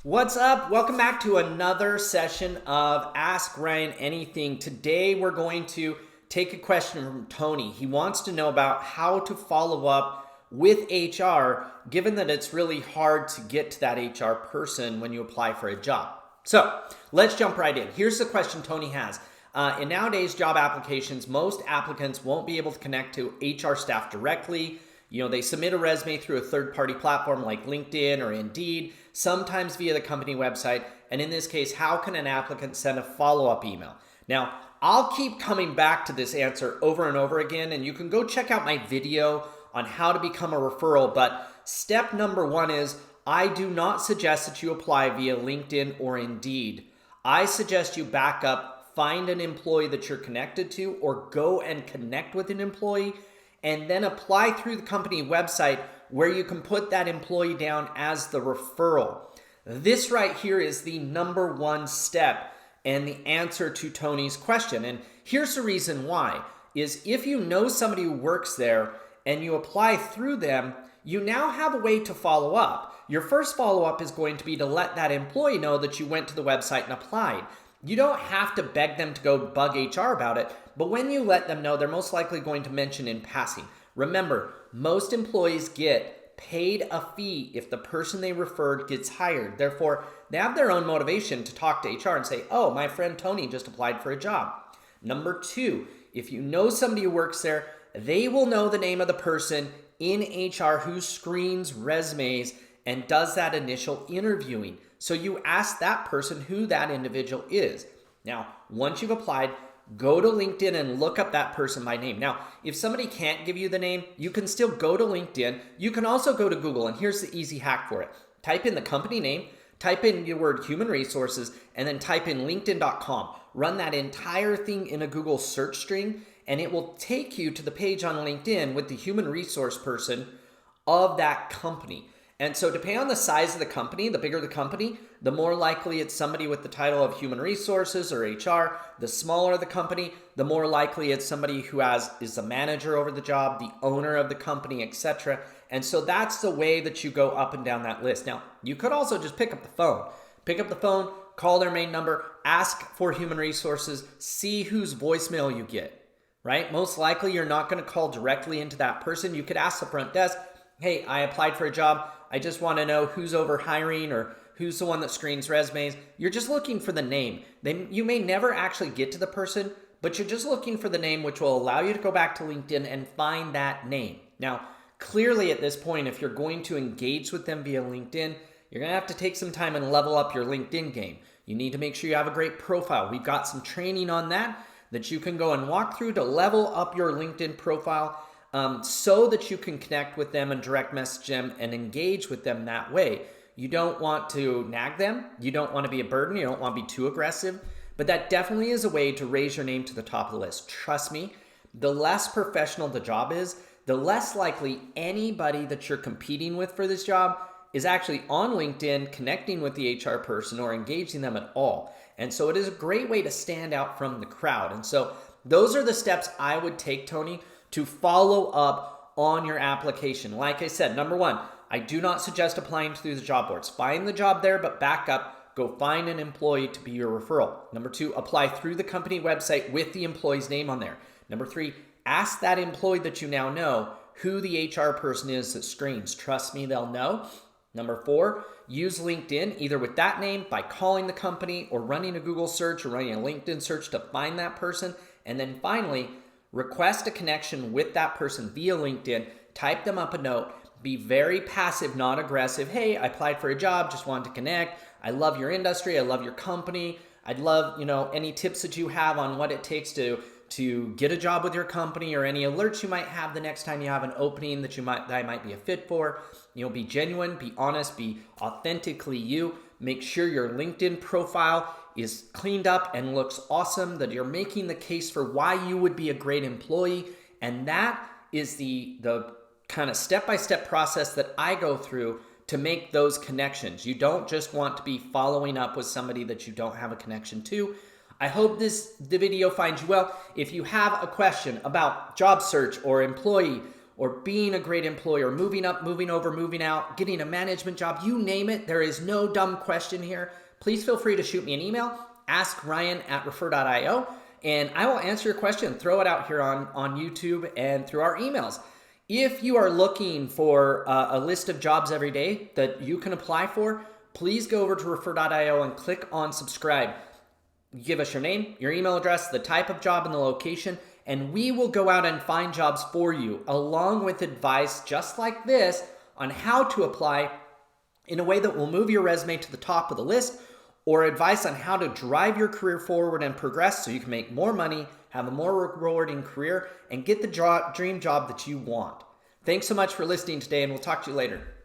What's up? Welcome back to another session of Ask Ryan Anything. Today we're going to take a question from Tony. He wants to know about how to follow up with HR, given that it's really hard to get to that HR person when you apply for a job. So let's jump right in. Here's the question Tony has. In nowadays job applications, most applicants won't be able to connect to HR staff directly. They submit a resume through a third-party platform like LinkedIn or Indeed, sometimes via the company website. And in this case, how can an applicant send a follow-up email? Now, I'll keep coming back to this answer over and over again, and you can go check out my video on how to become a referral. But step number one is I do not suggest that you apply via LinkedIn or Indeed. I suggest you back up, find an employee that you're connected to, or go and connect with an employee, and then apply through the company website where you can put that employee down as the referral. This right here is the number one step and the answer to Tony's question. And here's the reason why, is if you know somebody who works there and you apply through them, you now have a way to follow up. Your first follow-up is going to be to let that employee know that you went to the website and applied. You don't have to beg them to go bug HR about it, but when you let them know, they're most likely going to mention in passing. Remember, most employees get paid a fee if the person they referred gets hired. Therefore, they have their own motivation to talk to HR and say, oh, my friend Tony just applied for a job. Number two, if you know somebody who works there, they will know the name of the person in HR who screens resumes and does that initial interviewing. So you ask that person who that individual is. Now, once you've applied, go to LinkedIn and look up that person by name. Now, if somebody can't give you the name, you can still go to LinkedIn. You can also go to Google, and here's the easy hack for it. Type in the company name, type in your word human resources, and then type in linkedin.com. Run that entire thing in a Google search string, and it will take you to the page on LinkedIn with the human resource person of that company. And so depending on the size of the company, the bigger the company, the more likely it's somebody with the title of human resources or HR. The smaller the company, the more likely it's somebody who is the manager over the job, the owner of the company, etc. And so that's the way that you go up and down that list. Now, you could also just pick up the phone. Pick up the phone, call their main number, ask for human resources, see whose voicemail you get, right? Most likely you're not going to call directly into that person. You could ask the front desk, hey, I applied for a job. I just want to know who's over hiring or who's the one that screens resumes. You're just looking for the name. You may never actually get to the person, but you're just looking for the name, which will allow you to go back to LinkedIn and find that name. Now, clearly at this point, if you're going to engage with them via LinkedIn, you're going to have to take some time and level up your LinkedIn game. You need to make sure you have a great profile. We've got some training on that you can go and walk through to level up your LinkedIn profile. So that you can connect with them and direct message them and engage with them that way. You don't want to nag them. You don't want to be a burden. You don't want to be too aggressive. But that definitely is a way to raise your name to the top of the list. Trust me, the less professional the job is, the less likely anybody that you're competing with for this job is actually on LinkedIn connecting with the HR person or engaging them at all. And so it is a great way to stand out from the crowd. And so those are the steps I would take, Tony, to follow up on your application. Like I said, number one, I do not suggest applying through the job boards. Find the job there, but back up, go find an employee to be your referral. Number two, apply through the company website with the employee's name on there. Number three, ask that employee that you now know who the HR person is that screens. Trust me, they'll know. Number four, use LinkedIn either with that name by calling the company or running a Google search or running a LinkedIn search to find that person. And then finally, request a connection with that person via LinkedIn, type them up a note, be very passive, not aggressive. Hey, I applied for a job, just wanted to connect. I love your industry, I love your company. I'd love, any tips that you have on what it takes to get a job with your company or any alerts you might have the next time you have an opening that I might be a fit for. Be genuine, be honest, be authentically you. Make sure your LinkedIn profile is cleaned up and looks awesome, that you're making the case for why you would be a great employee. And that is the kind of step-by-step process that I go through to make those connections. You don't just want to be following up with somebody that you don't have a connection to. I hope the video finds you well. If you have a question about job search or employee or being a great employer, moving up, moving over, moving out, getting a management job, you name it. There is no dumb question here. Please feel free to shoot me an email, askryan@refer.io, and I will answer your question, throw it out here on YouTube and through our emails. If you are looking for a list of jobs every day that you can apply for, please go over to Refer.io and click on subscribe. Give us your name, your email address, the type of job, and the location, and we will go out and find jobs for you, along with advice just like this on how to apply in a way that will move your resume to the top of the list, or advice on how to drive your career forward and progress so you can make more money, have a more rewarding career, and get the dream job that you want. Thanks so much for listening today, and we'll talk to you later.